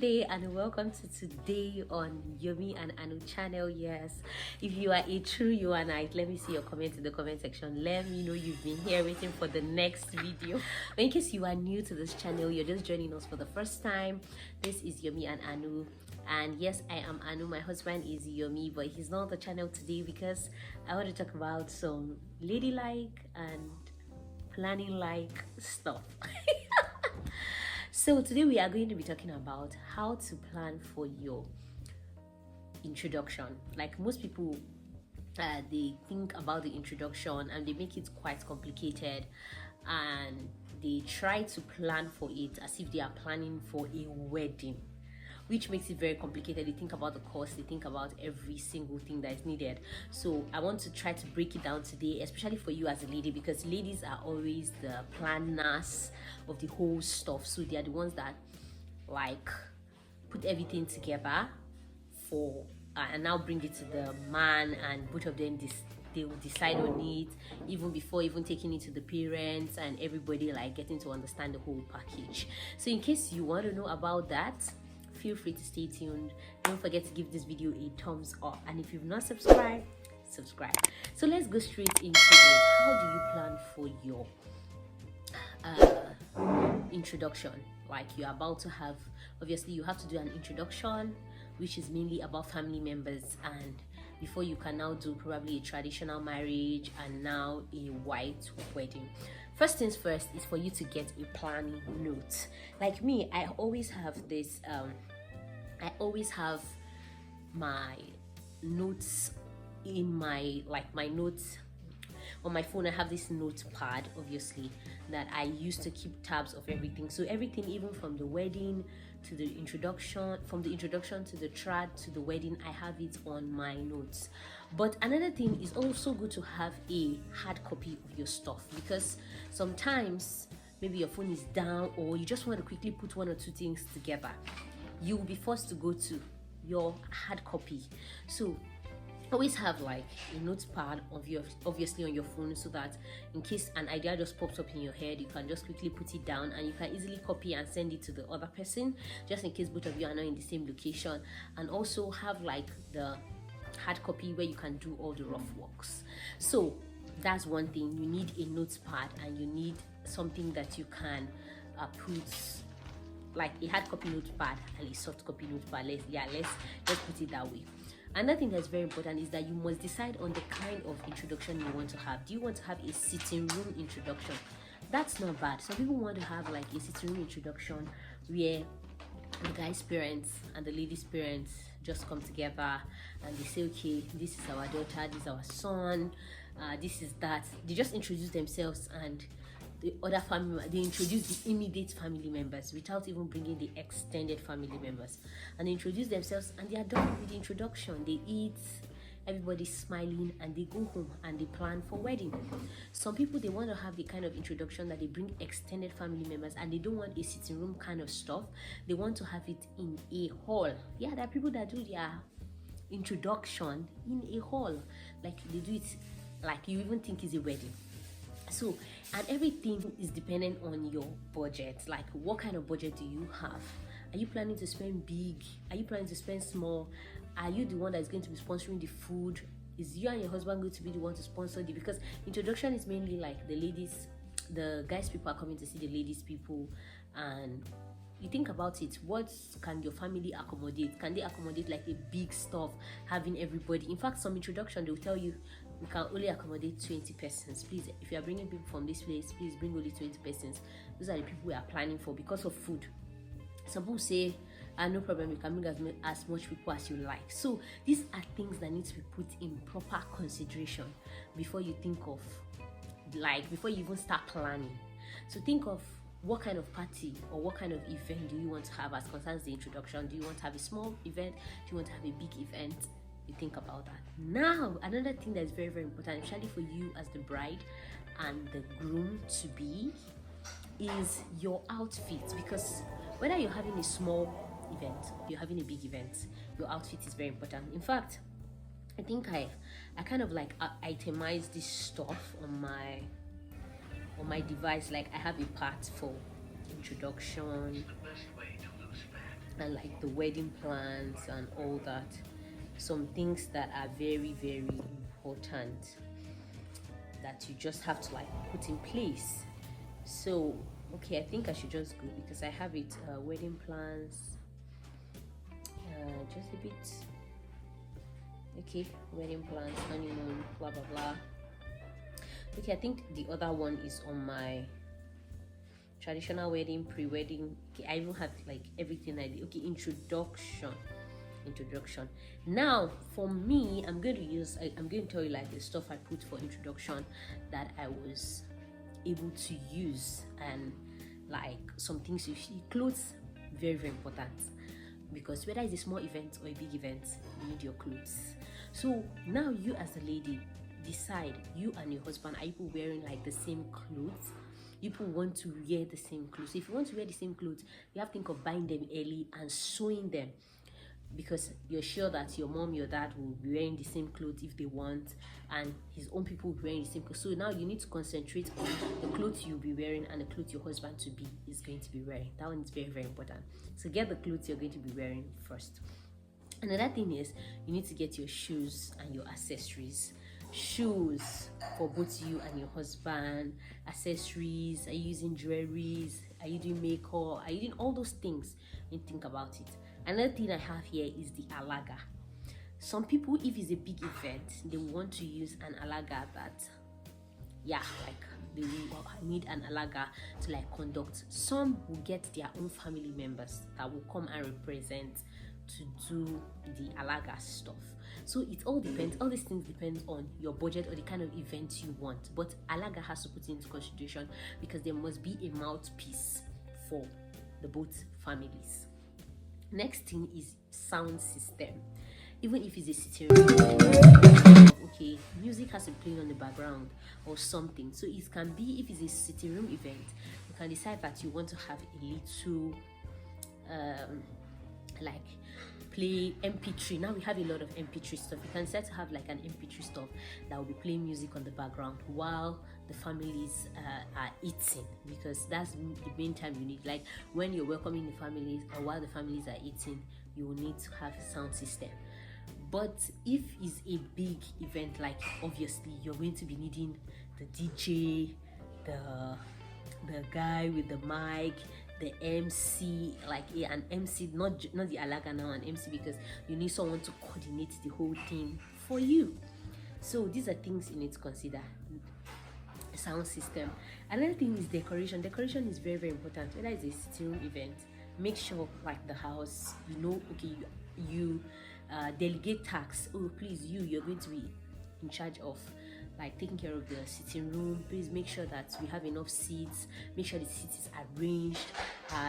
day and welcome to today on Yomi and Anu channel. Yes, if you are a true Yoanite, let me see your comment in the comment section. Let me know you've been here waiting for the next video. In case you are new to this channel, you're just joining us for the first time, this is Yomi and Anu. And yes, I am Anu. My husband is Yomi, but he's not on the channel today because I want to talk about some ladylike and planning like stuff. So today we are going to be talking about how to plan for your introduction. Like most people, they think about the introduction and they make it quite complicated, and they try to plan for it as if they are planning for a wedding, which makes it very complicated. They think about the cost, they think about every single thing that is needed. So I want to try to break it down today, especially for you as a lady, because ladies are always the planners of the whole stuff. So they are the ones that like put everything together for and now bring it to the man, and both of them they will decide on it even before even taking it to the parents and everybody, like getting to understand the whole package. So in case you want to know about that, feel free to stay tuned. Don't forget to give this video a thumbs up, and if you've not subscribed, subscribe. So let's go straight into it. How do you plan for your introduction? Like you're about to have, obviously you have to do an introduction, which is mainly about family members, and before you can now do probably a traditional marriage and now a white wedding. First things first is for you to get a planning note. Like me, I always have this I always have my notes in my notes on my phone. I have this notepad, obviously, that I use to keep tabs of everything. So everything, even from the wedding to the introduction, from the introduction to the trad to the wedding, I have it on my notes. But another thing is also good to have a hard copy of your stuff, because sometimes maybe your phone is down or you just want to quickly put one or two things together. You'll be forced to go to your hard copy. So always have like a notepad of your, obviously on your phone, so that in case an idea just pops up in your head, you can just quickly put it down and you can easily copy and send it to the other person, just in case both of you are not in the same location. And also have like the hard copy where you can do all the rough works. So that's one thing. You need a notepad, and you need something that you can put, like a hard copy notepad and a soft copy notepad. Let's put it that way. Another thing that's very important is that you must decide on the kind of introduction you want to have. Do you want to have a sitting room introduction? That's not bad. Some people want to have like a sitting room introduction where the guy's parents and the lady's parents just come together and they say, okay, this is our daughter, this is our son, this is that. They just introduce themselves, and the other family, they introduce the immediate family members without even bringing the extended family members, and they introduce themselves and they are done with the introduction. They eat, everybody's smiling, and they go home and they plan for wedding. Some people, they want to have the kind of introduction that they bring extended family members, and they don't want a sitting room kind of stuff. They want to have it in a hall. Yeah, there are people that do their introduction in a hall, like they do it like you even think is a wedding. So, and everything is dependent on your budget. Like, what kind of budget do you have? Are you planning to spend big? Are you planning to spend small? Are you the one that is going to be sponsoring the food? Is you and your husband going to be the one to sponsor the? Because introduction is mainly like the ladies, the guys people are coming to see the ladies people, and you think about it, what can your family accommodate? Can they accommodate like a big stuff, having everybody? In fact, some introduction, they'll tell you, we can only accommodate 20 persons. Please, if you are bringing people from this place, please bring only 20 persons. Those are the people we are planning for because of food. Some people say, no problem, you can bring as much people as you like. So these are things that need to be put in proper consideration before you think of, like, before you even start planning. So think of what kind of party or what kind of event do you want to have as concerns the introduction. Do you want to have a small event? Do you want to have a big event? You think about that. Now, another thing that is very, very important, especially for you as the bride and the groom to be, is your outfit. Because whether you're having a small event, you're having a big event, your outfit is very important. In fact, I think I kind of like itemize this stuff on my device. Like I have a part for introduction, and like the wedding plans and all that. Some things that are very, very important that you just have to like put in place. So okay, I think I should just go because I have it. Wedding plans, just a bit. Okay, wedding plans, honeymoon, blah blah blah. Okay, I think the other one is on my traditional wedding, pre-wedding. Okay, I even have like everything I did. Okay, introduction. Now for me, I'm going to tell you like the stuff I put for introduction that I was able to use, and like some things you see. Clothes, very very important, because whether it's a small event or a big event, you need your clothes. So now you as a lady decide, you and your husband, are you wearing like the same clothes? You want to wear the same clothes. If you want to wear the same clothes, you have to think of buying them early and sewing them, because you're sure that your mom, your dad will be wearing the same clothes if they want, and his own people will be wearing the same clothes. So now you need to concentrate on the clothes you'll be wearing and the clothes your husband to be is going to be wearing. That one is very very important. So get the clothes you're going to be wearing first. Another thing is you need to get your shoes and your accessories. Shoes for both you and your husband. Accessories, are you using jewelries? Are you doing makeup? Are you doing all those things? You think about it. Another thing I have here is the ALAGA. Some people, if it's a big event, they want to use an ALAGA that, yeah, like they will need an ALAGA to like conduct. Some will get their own family members that will come and represent to do the ALAGA stuff. So it all depends. All these things depend on your budget or the kind of event you want. But ALAGA has to put into consideration because there must be a mouthpiece for the both families. Next thing is sound system. Even if it's a sitting room, okay, music has to play on the background or something. So it can be, if it's a sitting room event, you can decide that you want to have a little like play MP3. Now we have a lot of MP3 stuff. You can decide to have like an MP3 stuff that will be playing music on the background while the families are eating, because that's the main time you need. Like when you're welcoming the families or while the families are eating, you will need to have a sound system. But if it's a big event, like obviously you're going to be needing the DJ, the guy with the mic, the MC, like an MC, not the ALAGA now, an MC, because you need someone to coordinate the whole thing for you. So these are things you need to consider. Sound system. Another thing is decoration. Decoration is very very important. Whether it's a sitting room event, make sure like the house, okay, you delegate tasks. Oh, please, you're going to be in charge of like taking care of the sitting room. Please make sure that we have enough seats, make sure the seats is arranged,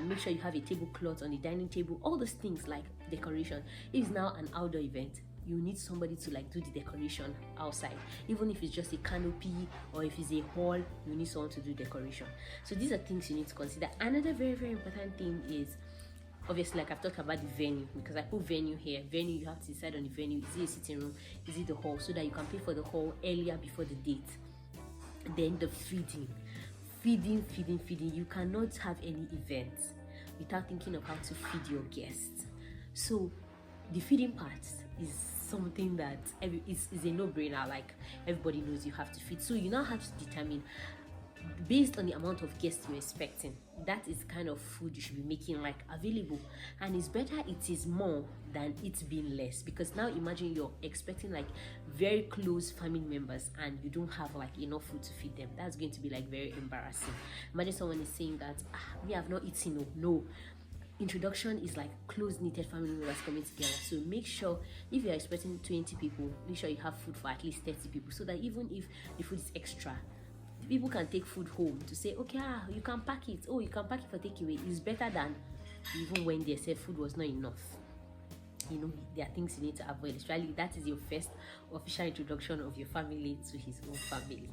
make sure you have a tablecloth on the dining table. All those things like decoration. If it's now an outdoor event, you need somebody to like do the decoration outside. Even if it's just a canopy or if it's a hall, you need someone to do decoration. So these are things you need to consider. Another very very important thing is, obviously, like I've talked about the venue, because I put venue here. Venue, you have to decide on the venue. Is it a sitting room? Is it the hall? So that you can pay for the hall earlier before the date. Then the feeding. You cannot have any events without thinking of how to feed your guests. So the feeding part is something that is a no-brainer. Like everybody knows you have to feed. So you now have to determine, based on the amount of guests you're expecting, that is the kind of food you should be making like available. And it's better it is more than it being less, because now imagine you're expecting like very close family members and you don't have like enough food to feed them. That's going to be like very embarrassing. Imagine someone is saying that we have not eaten. No, introduction is like close knitted family members coming together. So make sure, if you're expecting 20 people, make sure you have food for at least 30 people, so that even if the food is extra, people can take food home to say, okay, you can pack it. Oh, you can pack it for takeaway. It's better than even when they said food was not enough. There are things you need to avoid, especially that is your first official introduction of your family to his own family.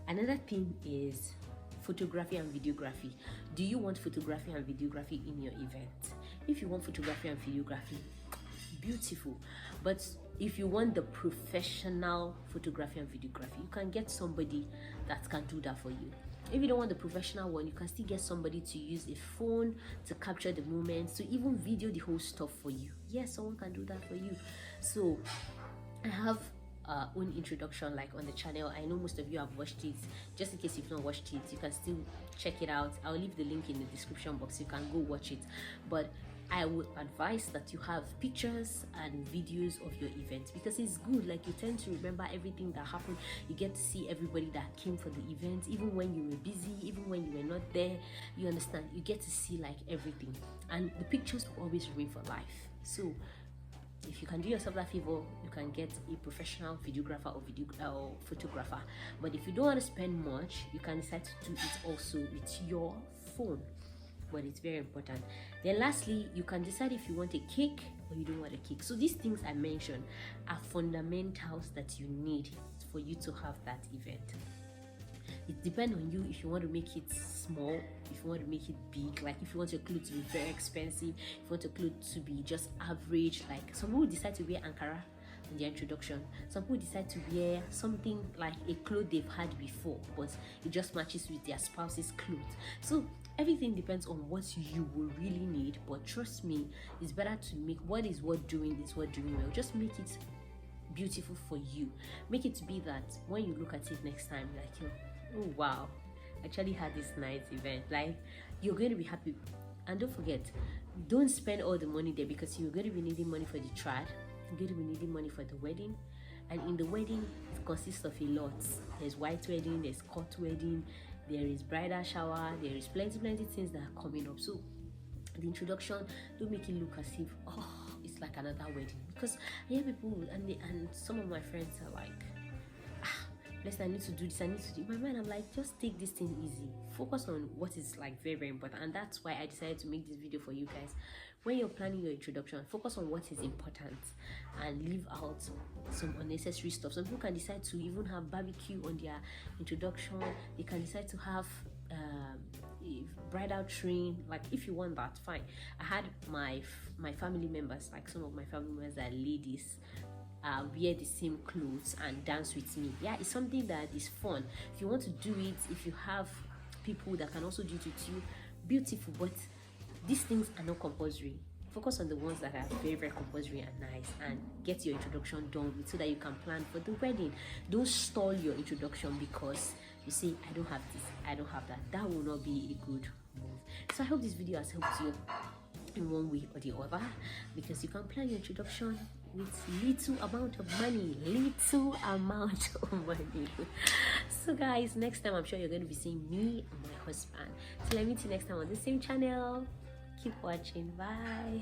Another thing is photography and videography. Do you want photography and videography in your event? If you want photography and videography, beautiful. But if you want the professional photography and videography, you can get somebody that can do that for you. If you don't want the professional one, you can still get somebody to use a phone to capture the moments, to even video the whole stuff for you. Yes, someone can do that for you. So I have own introduction like on the channel. I know most of you have watched it. Just in case you've not watched it, you can still check it out. I'll leave the link in the description box. You can go watch it. But I would advise that you have pictures and videos of your event, because it's good. Like, you tend to remember everything that happened. You get to see everybody that came for the event, even when you were busy, even when you were not there. You understand? You get to see like everything, and the pictures will always remain for life. So if you can do yourself that favor, you can get a professional videographer or photographer. But if you don't want to spend much, you can decide to do it also with your phone. But it's very important. Then lastly, you can decide if you want a cake or you don't want a cake. So these things I mentioned are fundamentals that you need for you to have that event. It depends on you if you want to make it small, if you want to make it big. Like, if you want your clothes to be very expensive, if you want your clothes to be just average. Like, some people decide to wear Ankara in their introduction. Some people decide to wear something like a cloth they've had before, but it just matches with their spouse's clothes. So everything depends on what you will really need. But trust me, it's better to make what is worth doing is worth doing well. Just make it beautiful for you. Make it to be that when you look at it next time, like, oh wow, I actually had this nice event. Like, you're going to be happy. And don't forget, don't spend all the money there, because you're going to be needing money for the trad, you're going to be needing money for the wedding. And in the wedding, it consists of a lot. There's white wedding, there's court wedding, there is bridal shower, there is plenty things that are coming up. So the introduction, don't make it look as if, oh, it's like another wedding. Because I hear people, and some of my friends are like, I need to do this, I need to do it. In my mind, I'm like, just take this thing easy. Focus on what is like very important. And that's why I decided to make this video for you guys. When you're planning your introduction, focus on what is important and leave out some unnecessary stuff. Some people can decide to even have barbecue on their introduction. They can decide to have bridal train. Like, if you want that, fine. I had my family members, like some of my family members that are ladies, wear the same clothes and dance with me. Yeah, it's something that is fun. If you want to do it, if you have people that can also do it with you, beautiful. But these things are not compulsory. Focus on the ones that are very compulsory and nice, and get your introduction done with, so that you can plan for the wedding. Don't stall your introduction because you say, I don't have this, I don't have that. That will not be a good move. So I hope this video has helped you in one way or the other, because you can plan your introduction with little amount of money. So guys, next time I'm sure you're going to be seeing me and my husband. So let me meet you next time on the same channel. Keep watching. Bye.